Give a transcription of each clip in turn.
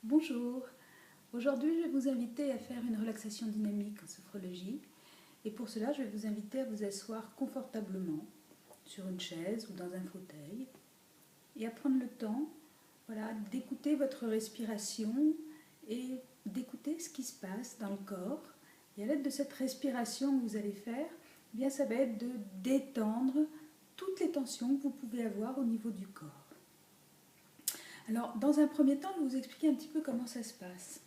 Bonjour, aujourd'hui je vais vous inviter à faire une relaxation dynamique en sophrologie et pour cela je vais vous inviter à vous asseoir confortablement sur une chaise ou dans un fauteuil et à prendre le temps d'écouter votre respiration et d'écouter ce qui se passe dans le corps. Et à l'aide de cette respiration que vous allez faire, ça va être de détendre toutes les tensions que vous pouvez avoir au niveau du corps. Alors, dans un premier temps, je vais vous expliquer un petit peu comment ça se passe.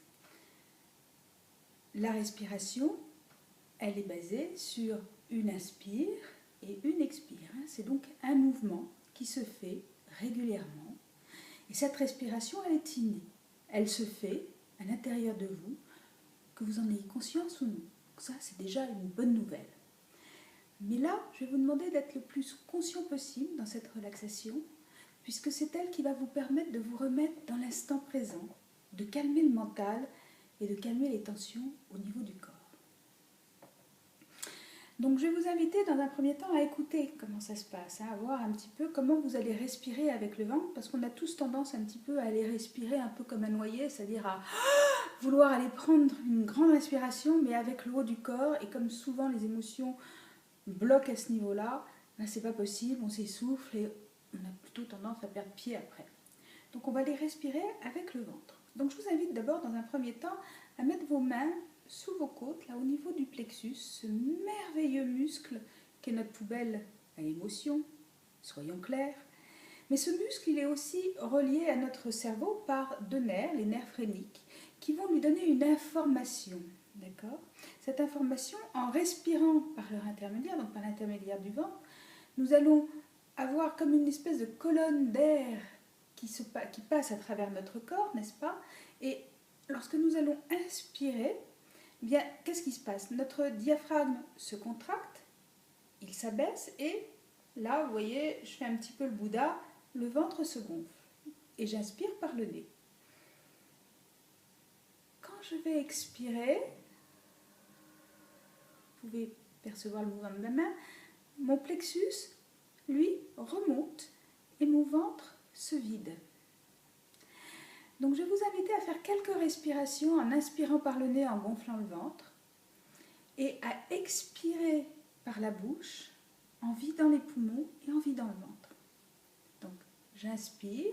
La respiration, elle est basée sur une inspire et une expire. C'est donc un mouvement qui se fait régulièrement. Et cette respiration, elle est innée. Elle se fait à l'intérieur de vous, que vous en ayez conscience ou non. Donc ça, c'est déjà une bonne nouvelle. Mais là, je vais vous demander d'être le plus conscient possible dans cette relaxation, puisque c'est elle qui va vous permettre de vous remettre dans l'instant présent, de calmer le mental et de calmer les tensions au niveau du corps. Donc je vais vous inviter dans un premier temps à écouter comment ça se passe, à voir un petit peu comment vous allez respirer avec le ventre, parce qu'on a tous tendance un petit peu à aller respirer un peu comme un noyé, c'est-à-dire à vouloir aller prendre une grande respiration, mais avec le haut du corps, et comme souvent les émotions bloquent à ce niveau-là, c'est pas possible, on s'essouffle et on a plutôt tendance à perdre pied après. Donc on va les respirer avec le ventre. Donc je vous invite d'abord dans un premier temps à mettre vos mains sous vos côtes, là au niveau du plexus, ce merveilleux muscle qu'est notre poubelle à émotions, soyons clairs. Mais ce muscle, il est aussi relié à notre cerveau par deux nerfs, les nerfs phréniques, qui vont lui donner une information. D'accord ? Cette information, en respirant par leur intermédiaire, donc par l'intermédiaire du ventre, nous allons avoir comme une espèce de colonne d'air qui passe à travers notre corps, n'est-ce pas? Et lorsque nous allons inspirer, qu'est-ce qui se passe? Notre diaphragme se contracte, il s'abaisse et là, vous voyez, je fais un petit peu le Bouddha, le ventre se gonfle et j'inspire par le nez. Quand je vais expirer, vous pouvez percevoir le mouvement de ma main, mon plexus, lui, remonte et mon ventre se vide. Donc je vais vous inviter à faire quelques respirations en inspirant par le nez en gonflant le ventre et à expirer par la bouche en vidant les poumons et en vidant le ventre. Donc j'inspire,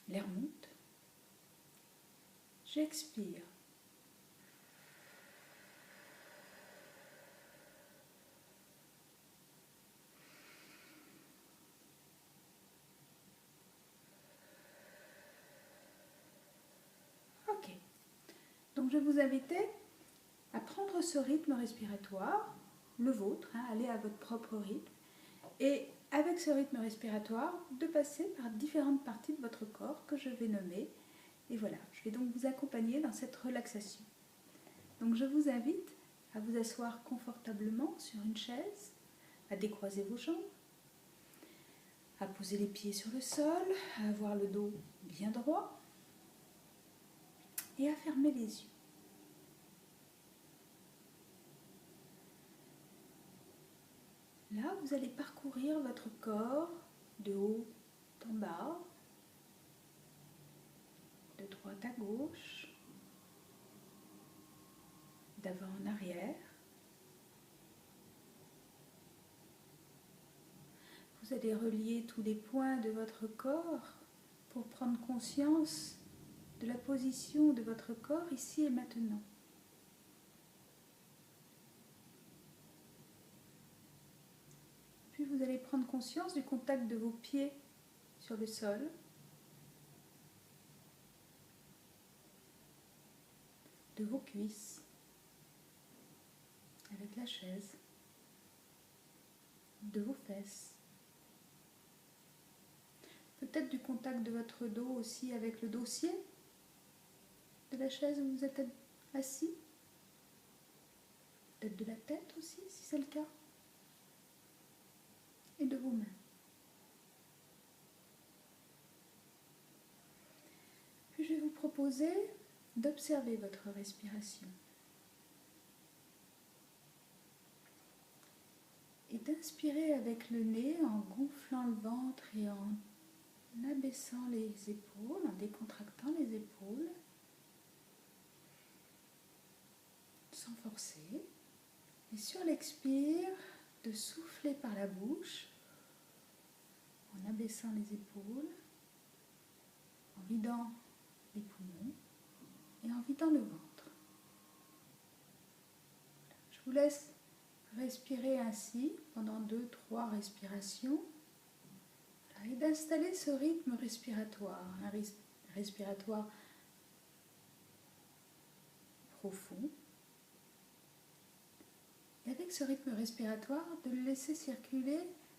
l'air monte, j'expire. Ok. Donc je vais vous inviter à prendre ce rythme respiratoire, le vôtre, allez à votre propre rythme, et avec ce rythme respiratoire, de passer par différentes parties de votre corps que je vais nommer. Et voilà, je vais donc vous accompagner dans cette relaxation. Donc je vous invite à vous asseoir confortablement sur une chaise, à décroiser vos jambes, à poser les pieds sur le sol, à avoir le dos bien droit et à fermer les yeux. Là, vous allez parcourir votre corps de haut en bas, de droite à gauche, d'avant en arrière. Vous allez relier tous les points de votre corps pour prendre conscience de la position de votre corps ici et maintenant. Puis vous allez prendre conscience du contact de vos pieds sur le sol, de vos cuisses avec la chaise, de vos fesses, peut-être du contact de votre dos aussi avec le dossier de la chaise où vous êtes assis, peut-être de la tête aussi si c'est le cas, et de vos mains. Puis je vais vous proposer d'observer votre respiration et d'inspirer avec le nez en gonflant le ventre et en abaissant les épaules, en décontractant les épaules, sans forcer. Et sur l'expire, de souffler par la bouche, en abaissant les épaules, en vidant les poumons et en vidant le ventre. Je vous laisse respirer ainsi pendant 2-3 respirations et d'installer ce rythme respiratoire, un respiratoire profond. Et avec ce rythme respiratoire, de le laisser circuler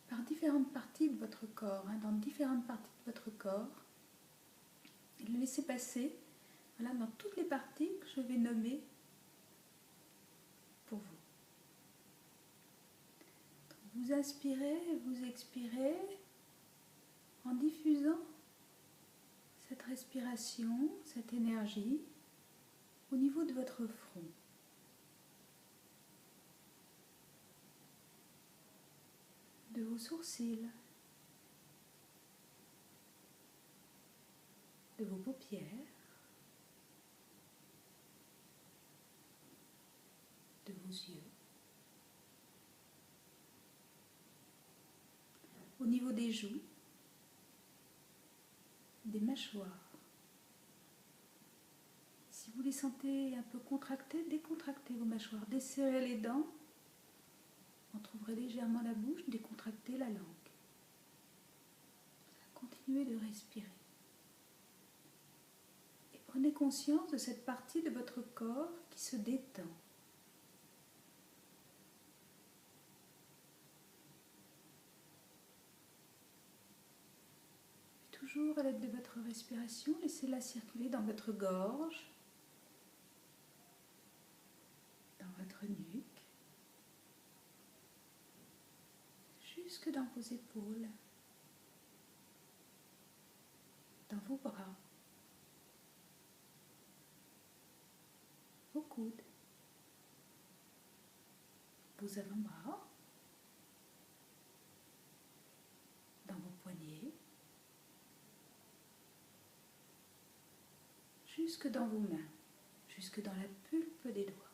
par différentes parties de votre corps, dans différentes parties de votre corps, et le laisser passer dans toutes les parties que je vais nommer pour vous. Vous inspirez et vous expirez en diffusant cette respiration, cette énergie au niveau de votre front. De vos sourcils, de vos paupières, de vos yeux, au niveau des joues, des mâchoires. Si vous les sentez un peu contractées, décontractez vos mâchoires, desserrez les dents, entrouvrez légèrement la bouche, décontractez la langue. Continuez de respirer. Et prenez conscience de cette partie de votre corps qui se détend. Puis toujours à l'aide de votre respiration, laissez-la circuler dans votre gorge, dans votre nuque, jusque dans vos épaules, dans vos bras, vos coudes, vos avant-bras, dans vos poignets, jusque dans vos mains, jusque dans la pulpe des doigts.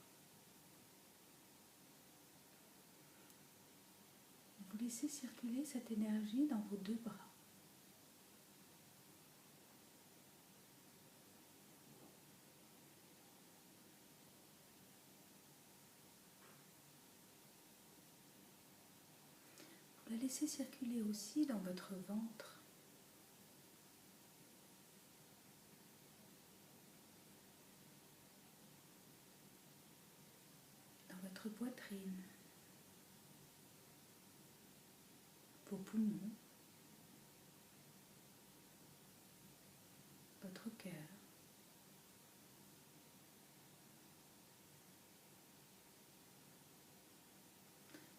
Vous laissez circuler cette énergie dans vos deux bras. Vous la laissez circuler aussi dans votre ventre. Dans votre poitrine. Vos poumons. Votre cœur.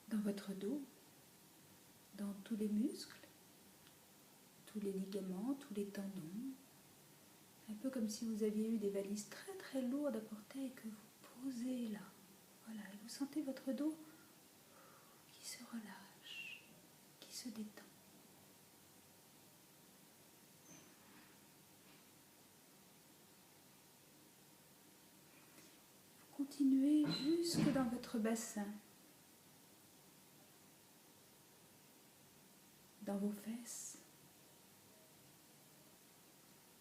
Dans votre dos. Dans tous les muscles, tous les ligaments, tous les tendons. Un peu comme si vous aviez eu des valises très très lourdes à porter et que vous posez là. Voilà, et vous sentez votre dos qui se relâche, qui se détend. Vous continuez jusque dans votre bassin. Dans vos fesses,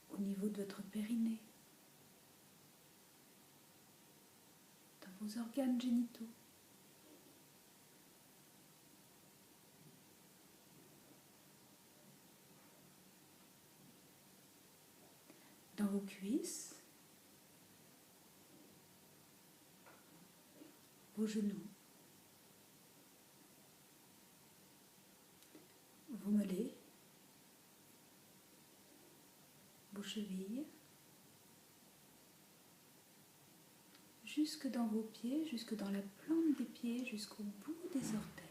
au niveau de votre périnée, dans vos organes génitaux, dans vos cuisses, vos genoux, vos mollets, vos chevilles, jusque dans vos pieds, jusque dans la plante des pieds, jusqu'au bout des orteils.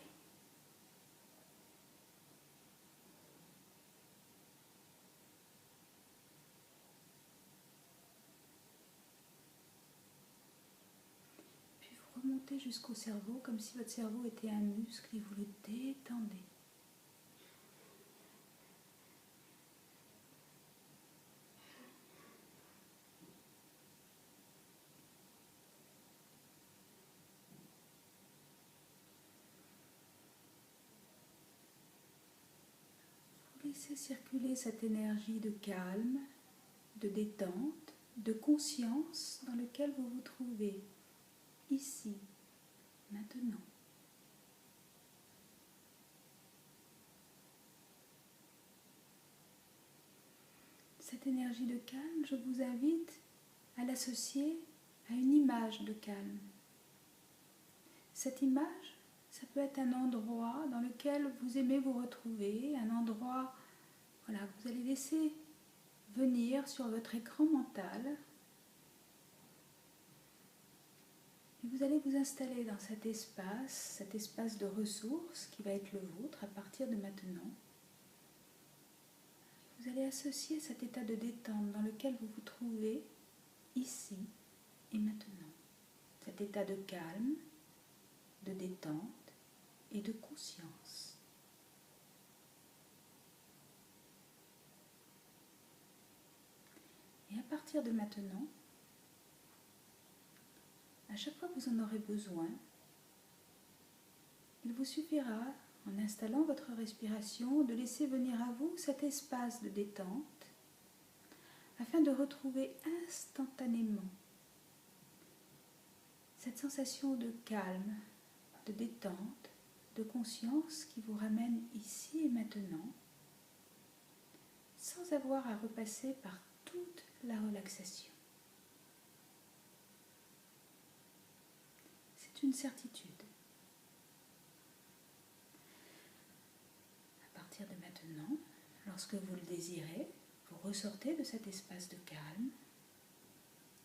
Puis vous remontez jusqu'au cerveau, comme si votre cerveau était un muscle et vous le détendez. laissez circuler cette énergie de calme, de détente, de conscience dans lequel vous vous trouvez, ici, maintenant. Cette énergie de calme, je vous invite à l'associer à une image de calme. Cette image, ça peut être un endroit dans lequel vous aimez vous retrouver, un endroit que vous allez laisser venir sur votre écran mental. Et vous allez vous installer dans cet espace de ressources qui va être le vôtre à partir de maintenant. Vous allez associer cet état de détente dans lequel vous vous trouvez ici et maintenant. Cet état de calme, de détente et de conscience. Et à partir de maintenant, à chaque fois que vous en aurez besoin, il vous suffira, en installant votre respiration, de laisser venir à vous cet espace de détente afin de retrouver instantanément cette sensation de calme, de détente, de conscience qui vous ramène ici et maintenant, sans avoir à repasser par toute la relaxation. C'est une certitude. À partir de maintenant, lorsque vous le désirez, vous ressortez de cet espace de calme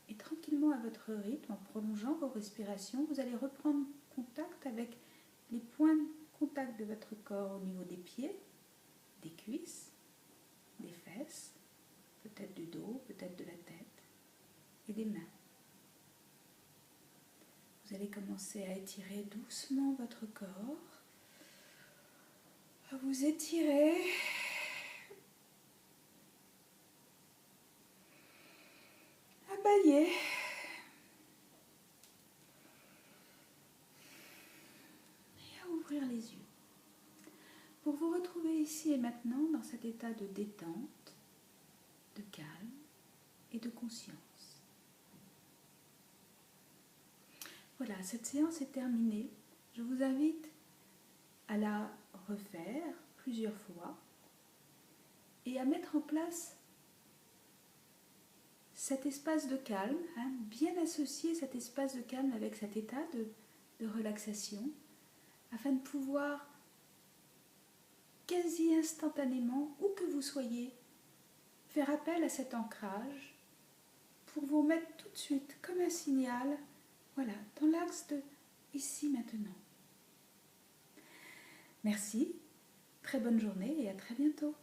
et tranquillement à votre rythme, en prolongeant vos respirations, vous allez reprendre contact avec les points de contact de votre corps au niveau des pieds, des cuisses, des fesses, peut-être du dos, peut-être de la tête et des mains. Vous allez commencer à étirer doucement votre corps, à vous étirer, à bâiller. Et à ouvrir les yeux. Pour vous retrouver ici et maintenant dans cet état de détente, de calme et de conscience. Voilà, cette séance est terminée. Je vous invite à la refaire plusieurs fois et à mettre en place cet espace de calme, bien associer cet espace de calme avec cet état de relaxation afin de pouvoir quasi instantanément, où que vous soyez, faire appel à cet ancrage pour vous mettre tout de suite comme un signal, dans l'axe de ici maintenant. Merci, très bonne journée et à très bientôt.